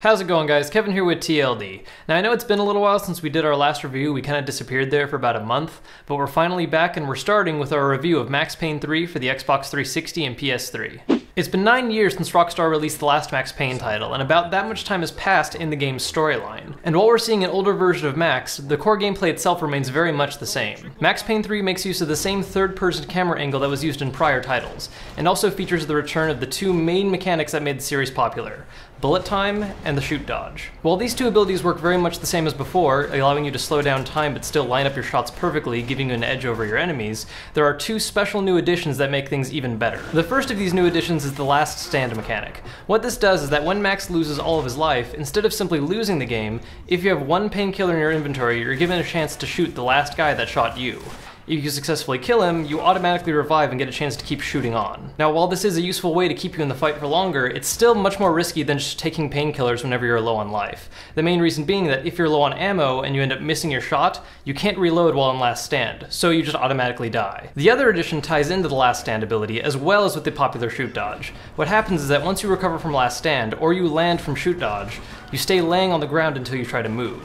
How's it going, guys? Kevin here with TLD. Now, I know it's been a little while since we did our last review. We kind of disappeared there for about a month, but we're finally back and we're starting with our review of Max Payne 3 for the Xbox 360 and PS3. It's been 9 years since Rockstar released the last Max Payne title, and about that much time has passed in the game's storyline. And while we're seeing an older version of Max, the core gameplay itself remains very much the same. Max Payne 3 makes use of the same third-person camera angle that was used in prior titles, and also features the return of the two main mechanics that made the series popular: bullet time and the shoot dodge. While these two abilities work very much the same as before, allowing you to slow down time but still line up your shots perfectly, giving you an edge over your enemies, there are two special new additions that make things even better. The first of these new additions is the last stand mechanic. What this does is that when Max loses all of his life, instead of simply losing the game, if you have one painkiller in your inventory, you're given a chance to shoot the last guy that shot you. If you successfully kill him, you automatically revive and get a chance to keep shooting on. Now, while this is a useful way to keep you in the fight for longer, it's still much more risky than just taking painkillers whenever you're low on life. The main reason being that if you're low on ammo and you end up missing your shot, you can't reload while in last stand, so you just automatically die. The other addition ties into the last stand ability as well as with the popular shoot dodge. What happens is that once you recover from last stand, or you land from shoot dodge, you stay laying on the ground until you try to move.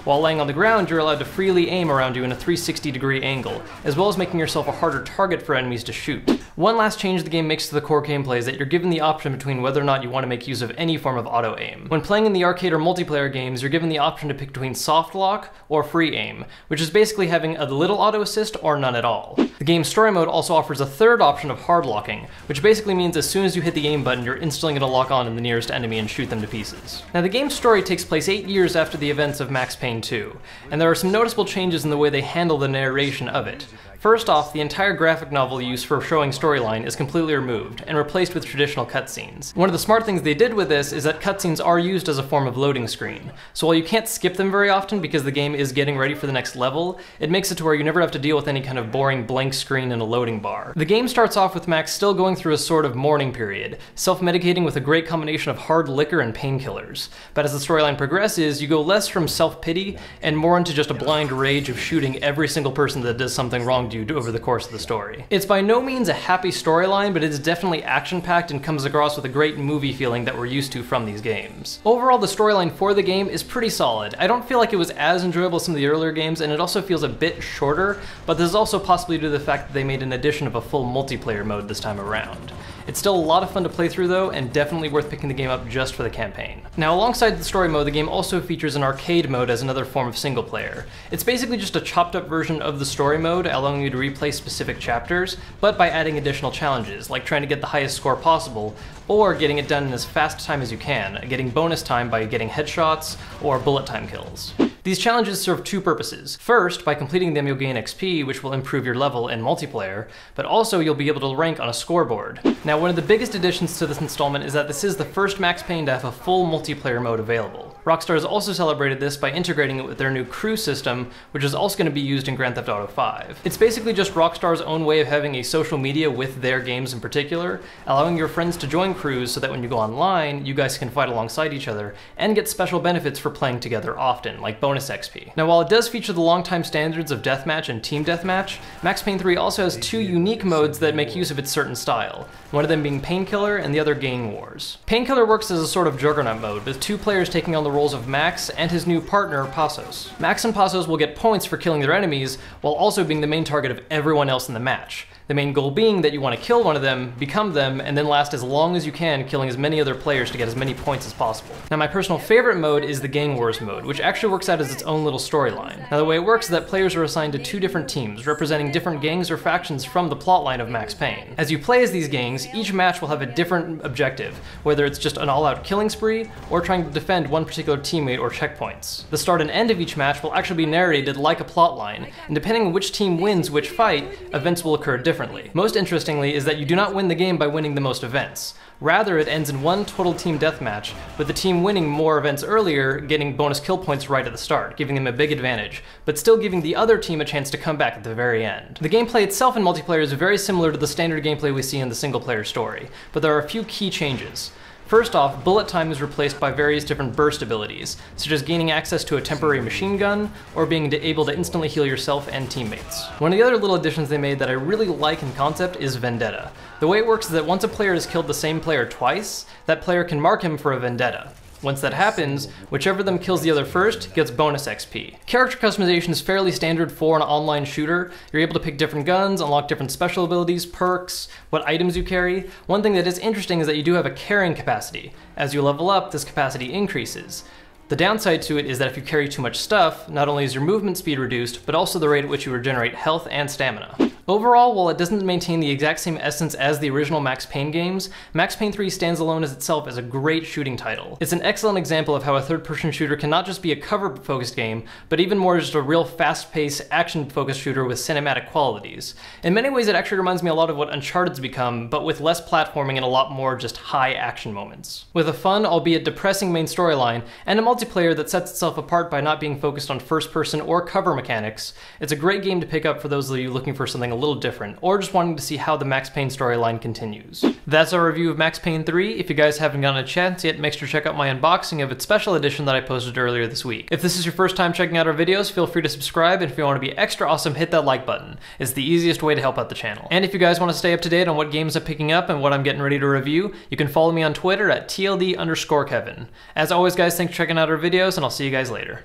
While laying on the ground, you're allowed to freely aim around you in a 360-degree angle, as well as making yourself a harder target for enemies to shoot. One last change the game makes to the core gameplay is that you're given the option between whether or not you want to make use of any form of auto-aim. When playing in the arcade or multiplayer games, you're given the option to pick between soft lock or free aim, which is basically having a little auto-assist or none at all. The game's story mode also offers a third option of hard locking, which basically means as soon as you hit the aim button, you're instantly going to lock on in the nearest enemy and shoot them to pieces. Now, the game's story takes place 8 years after the events of Max Payne 2, and there are some noticeable changes in the way they handle the narration of it. First off, the entire graphic novel used for showing storyline is completely removed and replaced with traditional cutscenes. One of the smart things they did with this is that cutscenes are used as a form of loading screen. So while you can't skip them very often because the game is getting ready for the next level, it makes it to where you never have to deal with any kind of boring blank screen and a loading bar. The game starts off with Max still going through a sort of mourning period, self-medicating with a great combination of hard liquor and painkillers. But as the storyline progresses, you go less from self-pity and more into just a blind rage of shooting every single person that does something wrong to you over the course of the story. It's by no means a happy storyline, but it is definitely action-packed and comes across with a great movie feeling that we're used to from these games. Overall, the storyline for the game is pretty solid. I don't feel like it was as enjoyable as some of the earlier games, and it also feels a bit shorter, but this is also possibly due to the fact that they made an addition of a full multiplayer mode this time around. It's still a lot of fun to play through though, and definitely worth picking the game up just for the campaign. Now, alongside the story mode, the game also features an arcade mode as another form of single player. It's basically just a chopped up version of the story mode, allowing you to replay specific chapters, but by adding additional challenges, like trying to get the highest score possible, or getting it done in as fast a time as you can, getting bonus time by getting headshots or bullet time kills. These challenges serve two purposes. First, by completing them you'll gain XP, which will improve your level in multiplayer, but also you'll be able to rank on a scoreboard. Now, one of the biggest additions to this installment is that this is the first Max Payne to have a full multiplayer mode available. Rockstar has also celebrated this by integrating it with their new crew system, which is also going to be used in Grand Theft Auto 5. It's basically just Rockstar's own way of having a social media with their games in particular, allowing your friends to join crews so that when you go online, you guys can fight alongside each other and get special benefits for playing together often, like bonus XP. Now, while it does feature the longtime standards of deathmatch and team deathmatch, Max Payne 3 also has two unique modes that make use of its certain style, one of them being Painkiller and the other Gang Wars. Painkiller works as a sort of juggernaut mode, with two players taking on the roles of Max and his new partner, Passos. Max and Passos will get points for killing their enemies, while also being the main target of everyone else in the match. The main goal being that you want to kill one of them, become them, and then last as long as you can, killing as many other players to get as many points as possible. Now, my personal favorite mode is the Gang Wars mode, which actually works out as its own little storyline. Now, the way it works is that players are assigned to two different teams, representing different gangs or factions from the plotline of Max Payne. As you play as these gangs, each match will have a different objective, whether it's just an all-out killing spree, or trying to defend one particular teammate or checkpoints. The start and end of each match will actually be narrated like a plotline, and depending on which team wins which fight, events will occur differently. Most interestingly is that you do not win the game by winning the most events. Rather, it ends in one total team deathmatch, with the team winning more events earlier, getting bonus kill points right at the start, giving them a big advantage, but still giving the other team a chance to come back at the very end. The gameplay itself in multiplayer is very similar to the standard gameplay we see in the single player story, but there are a few key changes. First off, bullet time is replaced by various different burst abilities, such as gaining access to a temporary machine gun, or being able to instantly heal yourself and teammates. One of the other little additions they made that I really like in concept is Vendetta. The way it works is that once a player has killed the same player twice, that player can mark him for a vendetta. Once that happens, whichever of them kills the other first gets bonus XP. Character customization is fairly standard for an online shooter. You're able to pick different guns, unlock different special abilities, perks, what items you carry. One thing that is interesting is that you do have a carrying capacity. As you level up, this capacity increases. The downside to it is that if you carry too much stuff, not only is your movement speed reduced, but also the rate at which you regenerate health and stamina. Overall, while it doesn't maintain the exact same essence as the original Max Payne games, Max Payne 3 stands alone as itself as a great shooting title. It's an excellent example of how a third-person shooter can not just be a cover-focused game, but even more just a real fast-paced, action-focused shooter with cinematic qualities. In many ways, it actually reminds me a lot of what Uncharted's become, but with less platforming and a lot more just high action moments. With a fun, albeit depressing main storyline, and a multiplayer that sets itself apart by not being focused on first-person or cover mechanics, it's a great game to pick up for those of you looking for something a little different, or just wanting to see how the Max Payne storyline continues. That's our review of Max Payne 3. If you guys haven't gotten a chance yet, make sure to check out my unboxing of its special edition that I posted earlier this week. If this is your first time checking out our videos, feel free to subscribe, and if you want to be extra awesome, hit that like button. It's the easiest way to help out the channel. And if you guys want to stay up to date on what games I'm picking up and what I'm getting ready to review, you can follow me on Twitter at TLD_Kevin. As always guys, thanks for checking out our videos, and I'll see you guys later.